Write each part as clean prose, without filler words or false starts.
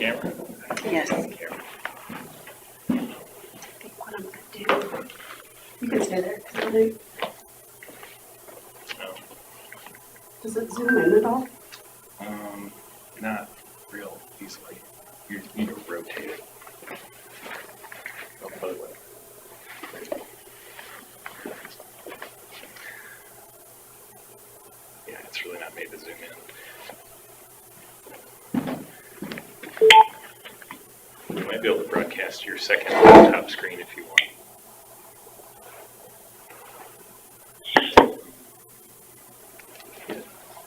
camera? Yes. I Camera. think what I'm going to do, you can stay there. No. Does it zoom in at all? Not real easily. You need to rotate it. Don't put it with. Yeah, it's really not made to zoom in. You might be able to broadcast your second laptop screen if you want.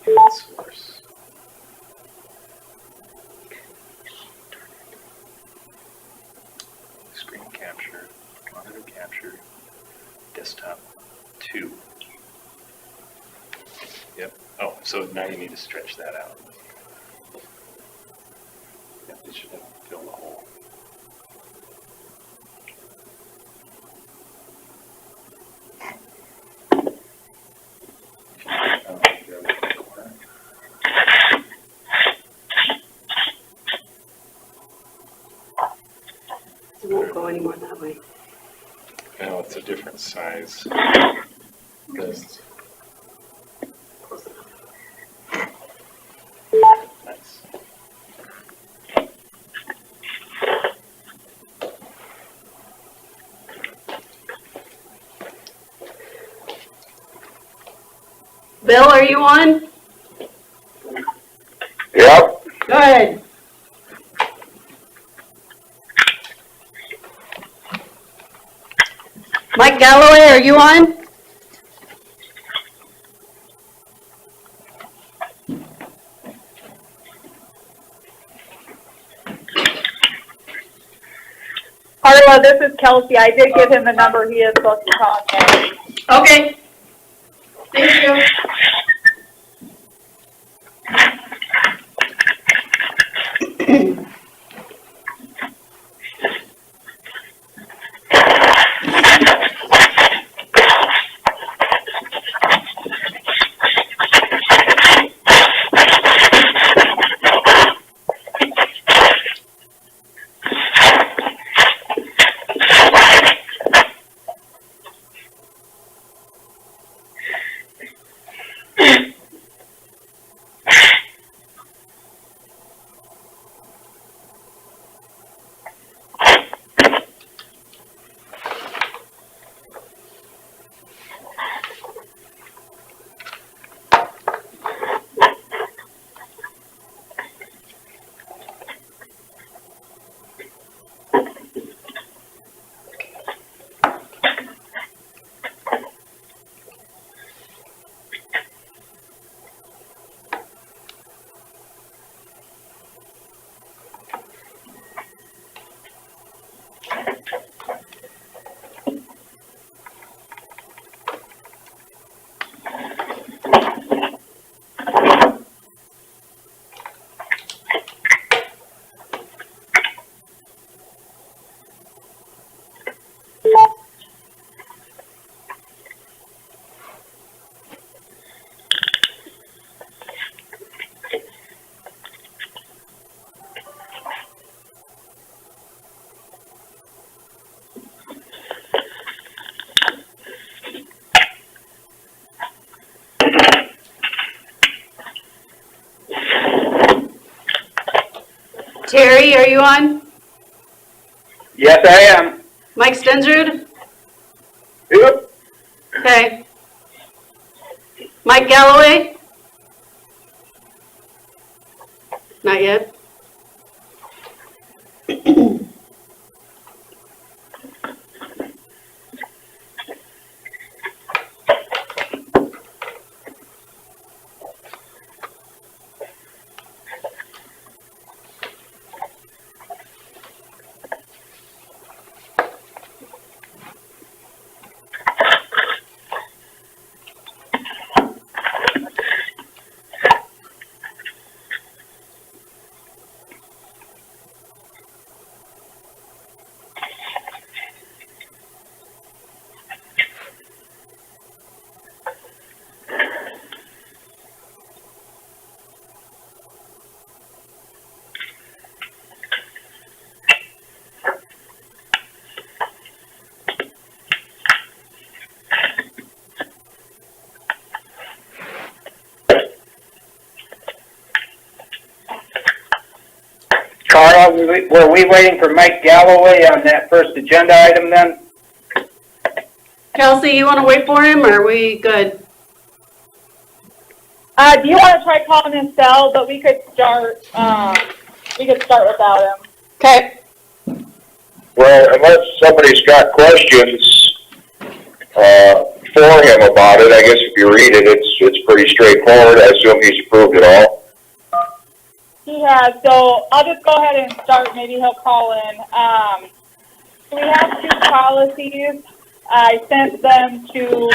Hidden source. Screen capture, monitor capture, desktop 2. Yep. Oh, so now you need to stretch that out. Yep, it should have filled the hole. It won't go anymore that way. No, it's a different size. Just close enough. Nice. Bill, are you on? Yep. Good. Mike Galloway, are you on? Carla, this is Kelsey. I did give him a number he is supposed to contact. Okay. Thank you. Terry, are you on? Yes, I am. Mike Stensrud? Yep. Okay. Mike Galloway? Not yet. Carla, were we waiting for Mike Galloway on that first agenda item then? Kelsey, you want to wait for him, or are we good? Do you want to try calling his cell, but we could start without him. Okay. Well, unless somebody's got questions for him about it, I guess if you read it, it's pretty straightforward. I assume he's approved it all. He has, so I'll just go ahead and start. Maybe he'll call in. So we have 2 policies. I sent them to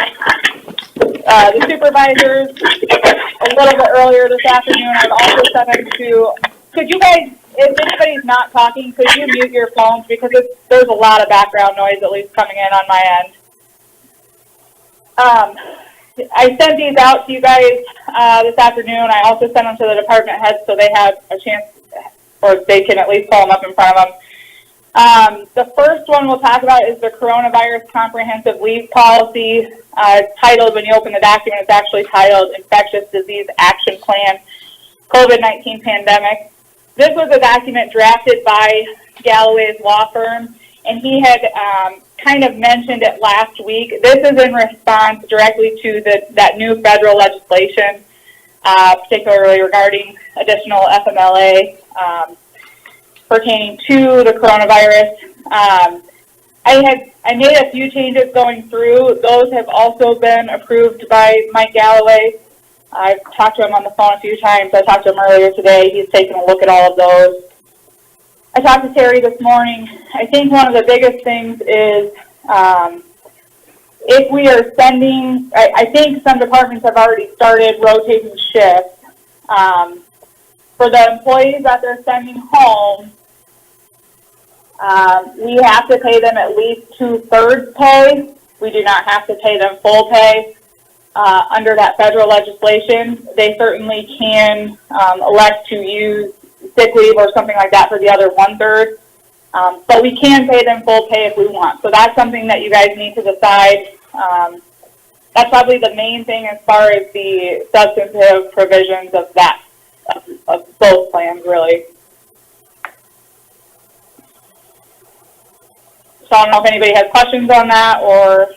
the supervisors a little bit earlier this afternoon. I've also sent them to, could you guys, if anybody's not talking, could you mute your phones, because there's a lot of background noise at least coming in on my end. I sent these out to you guys this afternoon. I also sent them to the department heads so they have a chance, or they can at least pull them up in front of them. The first one we'll talk about is the coronavirus comprehensive leave policy. It's titled, when you open the document, it's actually titled Infectious Disease Action Plan, COVID-19 Pandemic. This was a document drafted by Galloway's law firm, and he had kind of mentioned it last week. This is in response directly to that new federal legislation, particularly regarding additional FMLA pertaining to the coronavirus. I made a few changes going through. Those have also been approved by Mike Galloway. I've talked to him on the phone a few times. I talked to him earlier today. He's taken a look at all of those. I talked to Terry this morning. I think one of the biggest things is if we are sending, I think some departments have already started rotating shifts. For the employees that they're sending home, we have to pay them at least 2/3 pay. We do not have to pay them full pay. Under that federal legislation, they certainly can elect to use sick leave or something like that for the other 1/3. But we can pay them full pay if we want. So that's something that you guys need to decide. That's probably the main thing as far as the substantive provisions of that, of both plans, really. So I don't know if anybody has questions on that, or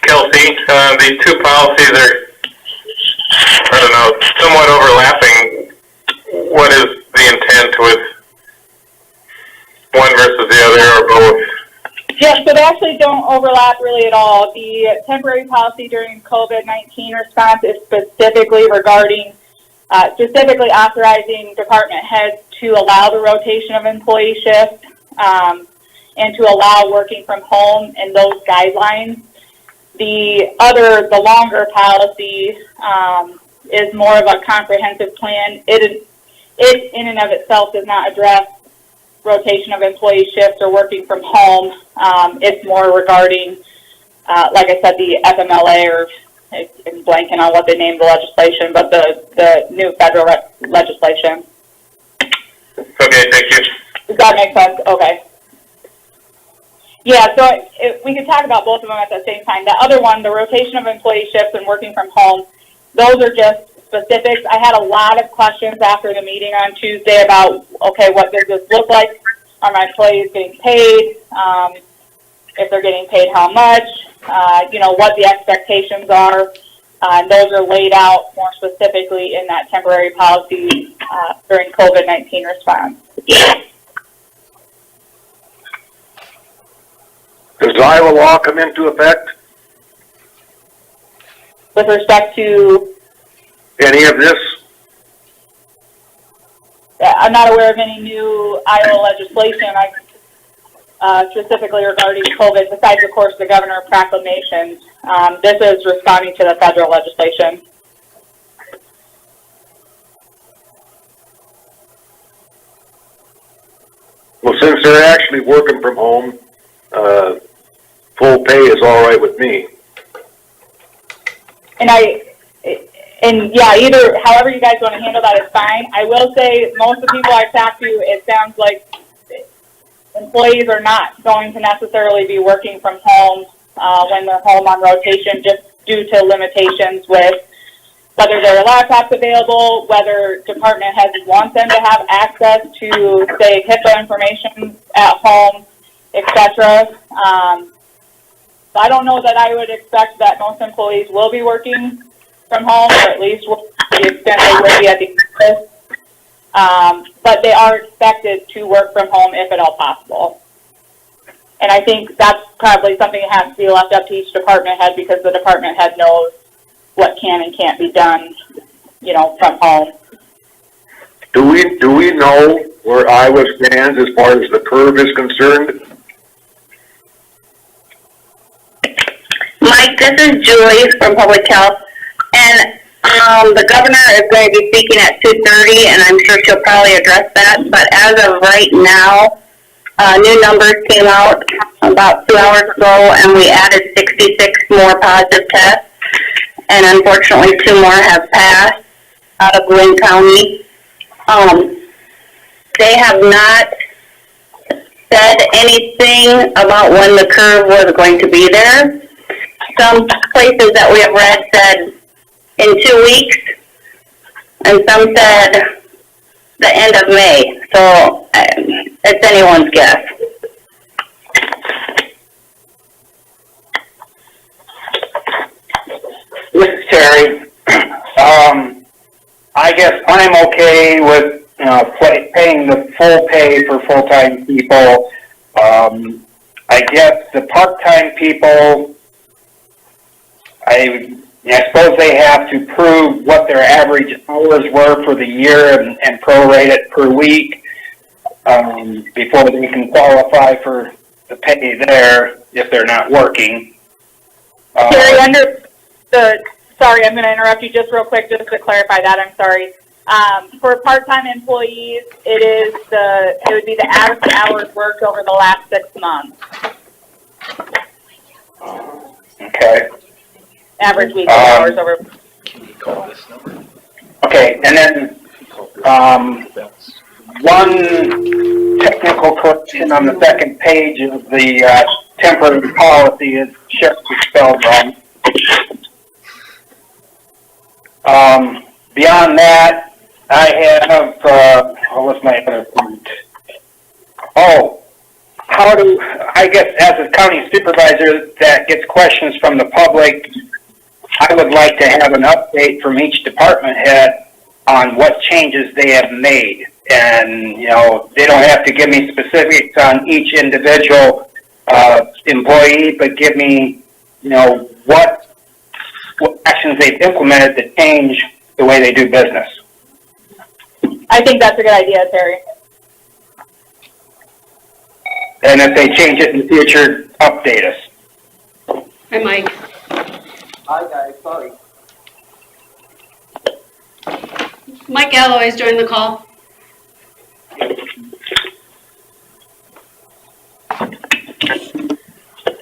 Kelsey, these 2 policies are, I don't know, somewhat overlapping. What is the intent with one versus the other, or both? yeah, so they actually don't overlap really at all. The temporary policy during COVID-19 response is specifically regarding, specifically authorizing department heads to allow the rotation of employee shifts and to allow working from home and those guidelines. The longer policy is more of a comprehensive plan. It in and of itself does not address rotation of employee shifts or working from home. It's more regarding, like I said, the FMLA, or I'm blanking on what they named the legislation, but the new federal legislation. Okay, thank you. Does that make sense? Okay. Yeah, so we could talk about both of them at the same time. The other one, the rotation of employee shifts and working from home, those are just specifics. I had a lot of questions after the meeting on Tuesday about, okay, what does this look like? Are my employees getting paid? If they're getting paid, how much? What the expectations are. And those are laid out more specifically in that temporary policy during COVID-19 response. Does Iowa law come into effect? With respect to, Any of this? I'm not aware of any new Iowa legislation specifically regarding COVID, besides, of course, the governor proclamation. This is responding to the federal legislation. Well, since they're actually working from home, full pay is all right with me. And yeah, either, however you guys want to handle that is fine. I will say most of the people I've talked to, it sounds like employees are not going to necessarily be working from home when they're home on rotation, just due to limitations with whether there are laptops available, whether department heads want them to have access to, say, HIPAA information at home, etc. I don't know that I would expect that most employees will be working from home, or at least to the extent they will be at the office. But they are expected to work from home if at all possible. And I think that's probably something that has to be left up to each department head, because the department head knows what can and can't be done, from home. Do we know where Iowa stands as far as the curve is concerned? Mike, this is Julie from Public Health, and the governor is going to be speaking at 2:30, and I'm sure she'll probably address that. But as of right now, new numbers came out about 2 hours ago, and we added 66 more positive tests, and unfortunately 2 more have passed out of Winnebago County. They have not said anything about when the curve was going to be there. Some places that we have read said in 2 weeks, and some said the end of May. So it's anyone's guess. This is Terry. I guess I'm okay with paying the full pay for full-time people. I guess the part-time people, I suppose they have to prove what their average hours were for the year and prorate it per week before they can qualify for the pay there if they're not working. Terry, sorry, I'm going to interrupt you just real quick just to clarify that. I'm sorry. For part-time employees, it would be the average hours worked over the last 6 months. Okay. Average weekly hours over. Can you call this number? Okay, and then one technical correction on the second page of the temporary policy is sheriff is spelled wrong. Beyond that, I have, what was my other point? I guess as a county supervisor that gets questions from the public, I would like to have an update from each department head on what changes they have made. And, they don't have to give me specifics on each individual employee, but give me, what actions they've implemented to change the way they do business. I think that's a good idea, Terry. And if they change it in the future, update us. Hi, Mike. Hi, guys. Sorry. Mike Galloway's joined the call.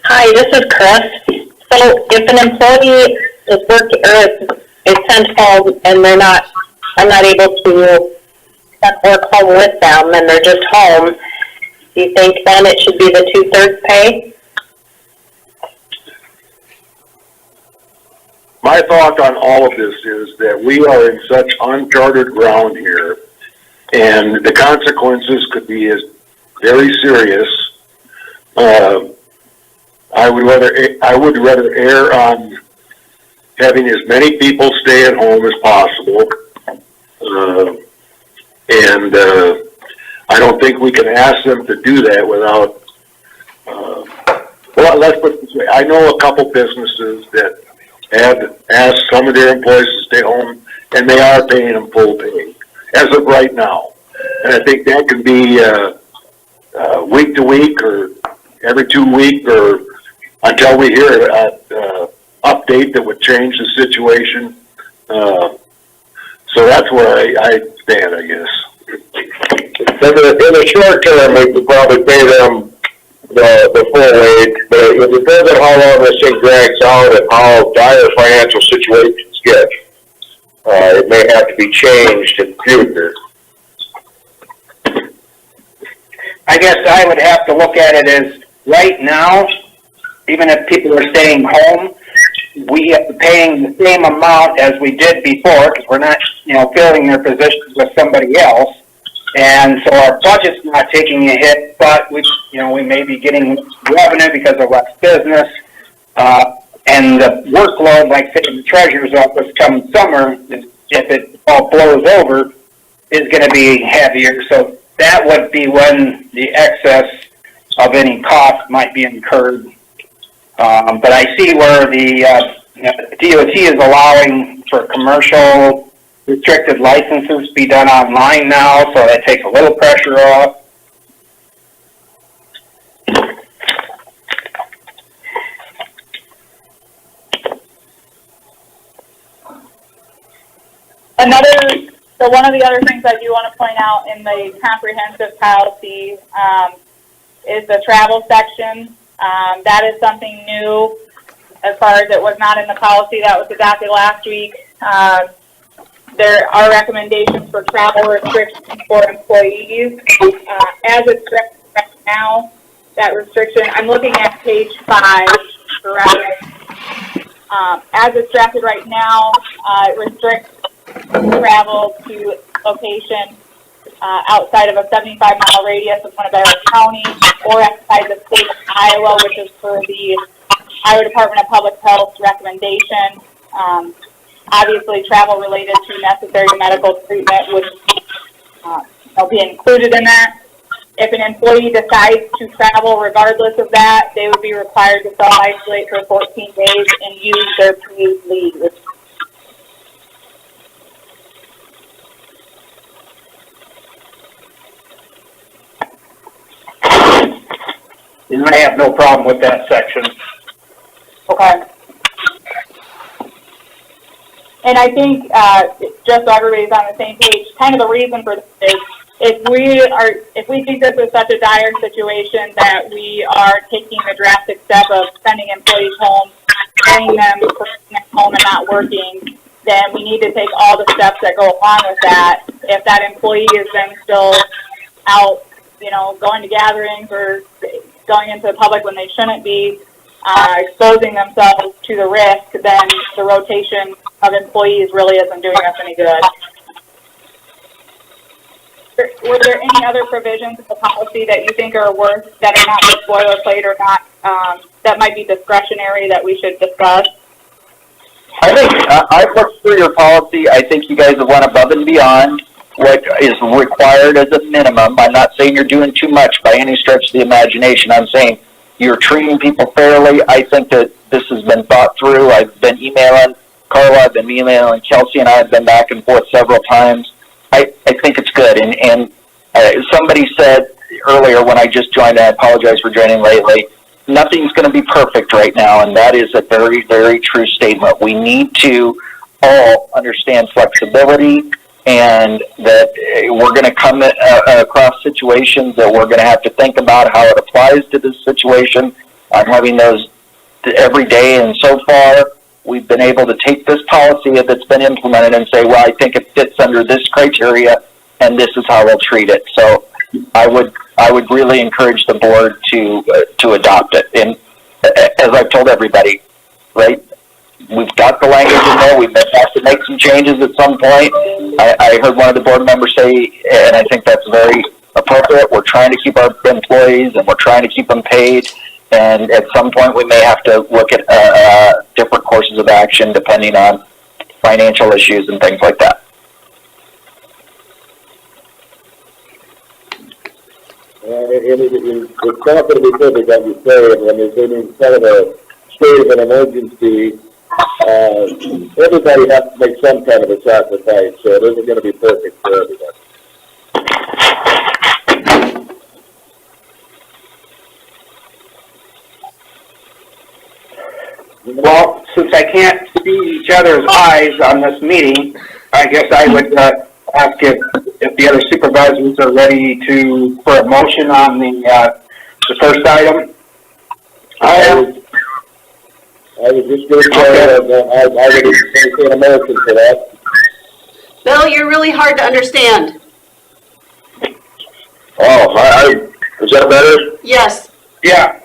Hi, this is Chris. So if an employee is working or is sent home and I'm not able to work home with them and they're just home, do you think then it should be the 2/3 pay? My thought on all of this is that we are in such uncharted ground here, and the consequences could be very serious. I would rather err on having as many people stay at home as possible, and I don't think we can ask them to do that without. Well, let's put it this way: I know a couple businesses that have asked some of their employees to stay home, and they are paying them full pay as of right now. And I think that can be week to week or every 2 weeks or until we hear an update that would change the situation. So that's where I stand, I guess. In the short term, we could probably pay them the full wage, but it depends on how long this thing drags out and how dire financial situations get. It may have to be changed in the future. I guess I would have to look at it as right now, even if people are staying home, we are paying the same amount as we did before, because we're not, filling their positions with somebody else. And so our budget's not taking a hit, but we may be getting revenue because of less business. And the workload, like say the treasurer's office come summer, if it all blows over, is going to be heavier. So that would be when the excess of any cost might be incurred. But I see where the DOT is allowing for commercial restricted licenses to be done online now, so that takes a little pressure off. One of the other things I do want to point out in the comprehensive policy is the travel section. That is something new as far as it was not in the policy that was adopted last week. There are recommendations for travel restrictions for employees. As it's drafted right now, that restriction, I'm looking at page 5 for reference. As it's drafted right now, it restricts travel to location outside of a 75-mile radius of Winnebago County or outside the state of Iowa, which is for the Iowa Department of Public Health recommendation. Obviously, travel related to necessary medical treatment would be included in that. If an employee decides to travel regardless of that, they would be required to self-isolate for 14 days and use their paid leave. And I have no problem with that section. Okay. And I think, just so everybody's on the same page, kind of the reason for this is if we think this is such a dire situation that we are taking the drastic step of sending employees home, paying them for being at home and not working, then we need to take all the steps that go along with that. If that employee is then still out, going to gatherings or going into the public when they shouldn't be, exposing themselves to the risk, then the rotation of employees really isn't doing us any good. Were there any other provisions of the policy that you think are that are not just boilerplate or not, that might be discretionary that we should discuss? I think I've looked through your policy. I think you guys have went above and beyond what is required as a minimum. I'm not saying you're doing too much by any stretch of the imagination. I'm saying you're treating people fairly. I think that this has been thought through. I've been emailing Carla, I've been emailing Kelsey, and I have been back and forth several times. I think it's good. And somebody said earlier when I just joined, and I apologize for joining lately, nothing's going to be perfect right now, and that is a very, very true statement. We need to all understand flexibility, and that we're going to come across situations that we're going to have to think about how it applies to this situation. I'm having those every day, and so far we've been able to take this policy that's been implemented and say, well, I think it fits under this criteria, and this is how we'll treat it. So I would really encourage the board to adopt it. And as I've told everybody, right, we've got the language in there. We may have to make some changes at some point. I heard one of the board members say, and I think that's very appropriate, we're trying to keep our employees and we're trying to keep them paid. And at some point we may have to look at different courses of action depending on financial issues and things like that. It's not going to be perfect, like you say, and when there's any kind of a state of an emergency, everybody has to make some kind of a sacrifice, so it isn't going to be perfect for everybody. Well, since I can't see each other's eyes on this meeting, I guess I would ask if the other supervisors are ready for a motion on the first item. I was just going to say, I would make a motion for that. Bill, you're really hard to understand. Oh, is that better? Yes. Yeah.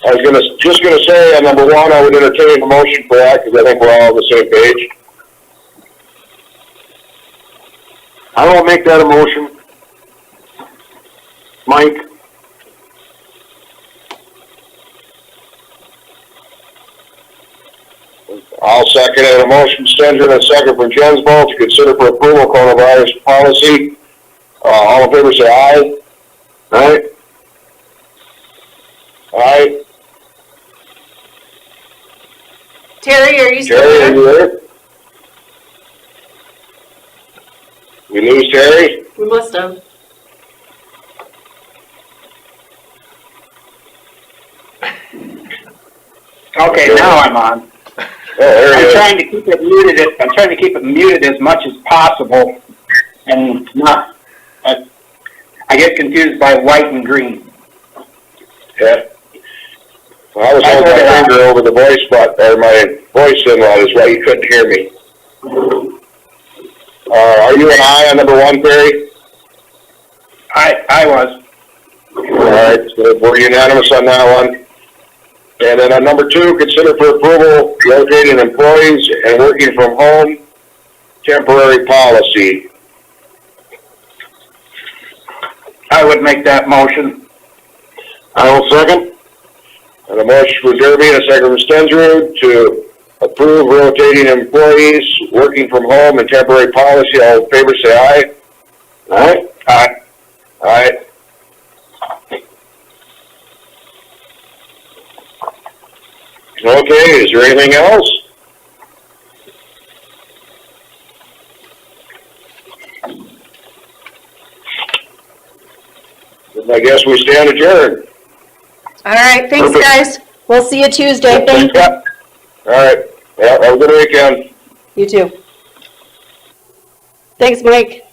I was just gonna say, on number one, I would entertain a motion for that, because I think we're all on the same page. I will make that a motion. Mike? I'll second it. A motion Stenger and a second from Jensbo to consider for approval coronavirus policy. All in favor say aye. Aye. Aye. Terry, are you still Terry, are there? you there? We lose Terry? We must have. Okay, now I'm on. Oh, there he I'm is. trying to keep it muted. I'm trying to keep it muted as much as possible, and not. I get confused by white and green. Yeah. Well, I was holding my finger over the voice button, or my voice in while is why you couldn't hear me. Are you an aye on number one, Terry? I was. All right, so we're unanimous on that one. And then on number two, consider for approval rotating employees and working from home temporary policy. I would make that motion. I will second. And a motion for Derby and a second from Stensrud to approve rotating employees working from home and temporary policy. All in favor say aye. Aye. Aye. Aye. Okay, is there anything else? Then I guess we stand adjourned. All right, thanks, Perfect. guys. We'll see you Tuesday. Yep. All right. Yeah, have a good weekend. You too. Thanks, Mike.